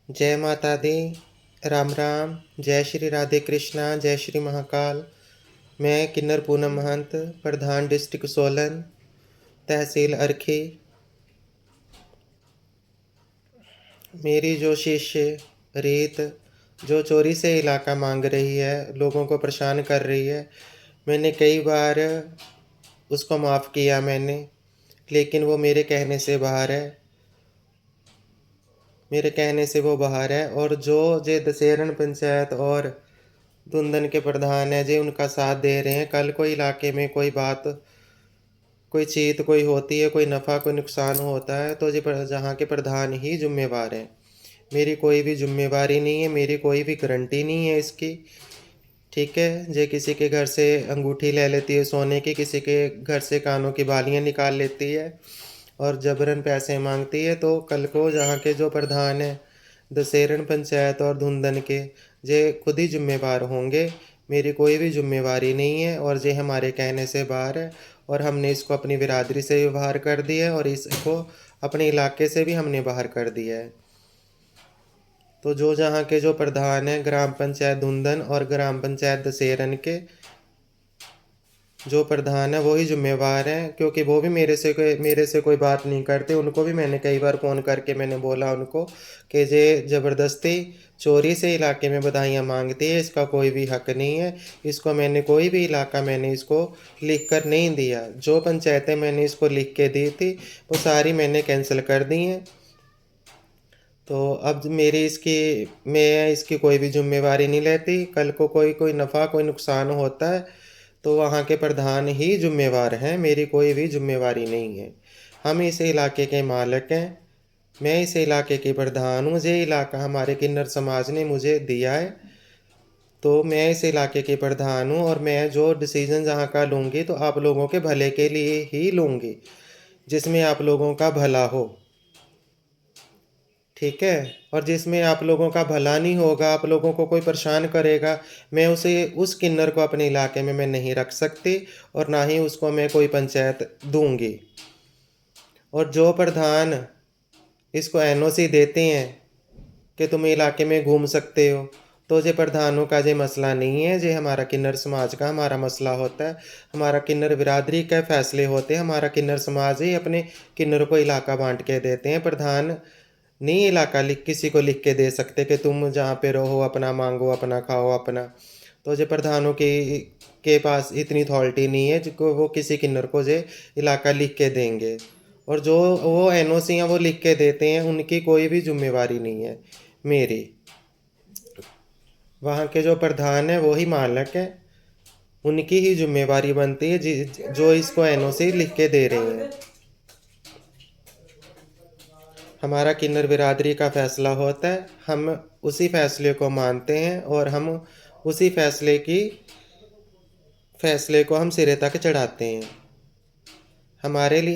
जय माता दी, राम राम, जय श्री राधे कृष्णा, जय श्री महाकाल। मैं किन्नर पूनम महंत, प्रधान डिस्ट्रिक्ट सोलन, तहसील अर्खी। मेरी जो शिष्य रीत जो चोरी से इलाका मांग रही है, लोगों को परेशान कर रही है, मैंने कई बार उसको माफ़ किया मैंने, लेकिन वो मेरे कहने से बाहर है। मेरे कहने से वो बाहर है। और जो जे दशहरण पंचायत और धुंदन के प्रधान है जे उनका साथ दे रहे हैं। कल को इलाके में कोई बात, कोई चीत कोई होती है, कोई नफ़ा कोई नुकसान होता है, तो जी जहाँ के प्रधान ही जिम्मेवार हैं। मेरी कोई भी जिम्मेवारी नहीं है, मेरी कोई भी गारंटी नहीं है इसकी। ठीक है, जे किसी के घर से अंगूठी ले लेती है सोने की, किसी के घर से कानों की बालियाँ निकाल लेती है और जबरन पैसे मांगती है, तो कल को जहाँ के जो प्रधान है दशहरण पंचायत और धुंदन के, जे खुद ही जिम्मेवार होंगे। मेरी कोई भी जिम्मेवारी नहीं है और जे हमारे कहने से बाहर है। और हमने इसको अपनी बिरादरी से भी बाहर कर दिया है और इसको अपने इलाके से भी हमने बाहर कर दिया है। तो जो जहाँ के जो प्रधान हैं ग्राम पंचायत धुंदन और ग्राम पंचायत दशहरन के जो प्रधान है वो ही जिम्मेवार हैं, क्योंकि वो भी मेरे से कोई बात नहीं करते। उनको भी मैंने कई बार फ़ोन करके मैंने बोला उनको कि जे ज़बरदस्ती चोरी से इलाके में बधाइयाँ मांगती है, इसका कोई भी हक नहीं है। इसको मैंने कोई भी इलाका मैंने इसको लिख कर नहीं दिया। जो पंचायतें मैंने इसको लिख के दी थी वो सारी मैंने कैंसिल कर दी हैं। तो अब मैं इसकी कोई भी जिम्मेवारी नहीं लेती। कल को कोई नफ़ा कोई नुकसान होता है तो वहाँ के प्रधान ही जिम्मेवार हैं, मेरी कोई भी जिम्मेवारी नहीं है। हम इस इलाके के मालिक हैं, मैं इस इलाके की प्रधान हूँ। ये इलाका हमारे किन्नर समाज ने मुझे दिया है, तो मैं इस इलाके की प्रधान हूँ और मैं जो डिसीज़न जहाँ का लूँगी तो आप लोगों के भले के लिए ही लूँगी, जिसमें आप लोगों का भला हो। ठीक है, और जिसमें आप लोगों का भला नहीं होगा, आप लोगों को कोई परेशान करेगा, मैं उस किन्नर को अपने इलाके में मैं नहीं रख सकती और ना ही उसको मैं कोई पंचायत दूंगी। और जो प्रधान इसको एनओसी देते हैं कि तुम इलाके में घूम सकते हो, तो ये प्रधानों का ये मसला नहीं है, ये हमारा किन्नर समाज का हमारा मसला होता है। हमारा किन्नर बिरादरी के फैसले होते हैं, हमारा किन्नर समाज ही अपने किन्नर को इलाका बांट के देते हैं। प्रधान नहीं इलाका किसी को लिख के दे सकते कि तुम जहाँ पे रहो अपना मांगो अपना खाओ अपना। तो जो प्रधानों के पास इतनी अथॉरिटी नहीं है जिसको वो किसी किन्नर को जो इलाका लिख के देंगे। और जो वो एनओसियाँ वो लिख के देते हैं उनकी कोई भी जिम्मेवारी नहीं है मेरी। वहाँ के जो प्रधान है वो ही मालिक है, उनकी ही जिम्मेवारी बनती है जो इसको एनओसी लिख के दे रहे हैं। हमारा किन्नर बिरादरी का फ़ैसला होता है, हम उसी फ़ैसले को मानते हैं और हम उसी फ़ैसले को हम सिरे तक चढ़ाते हैं। हमारे लिए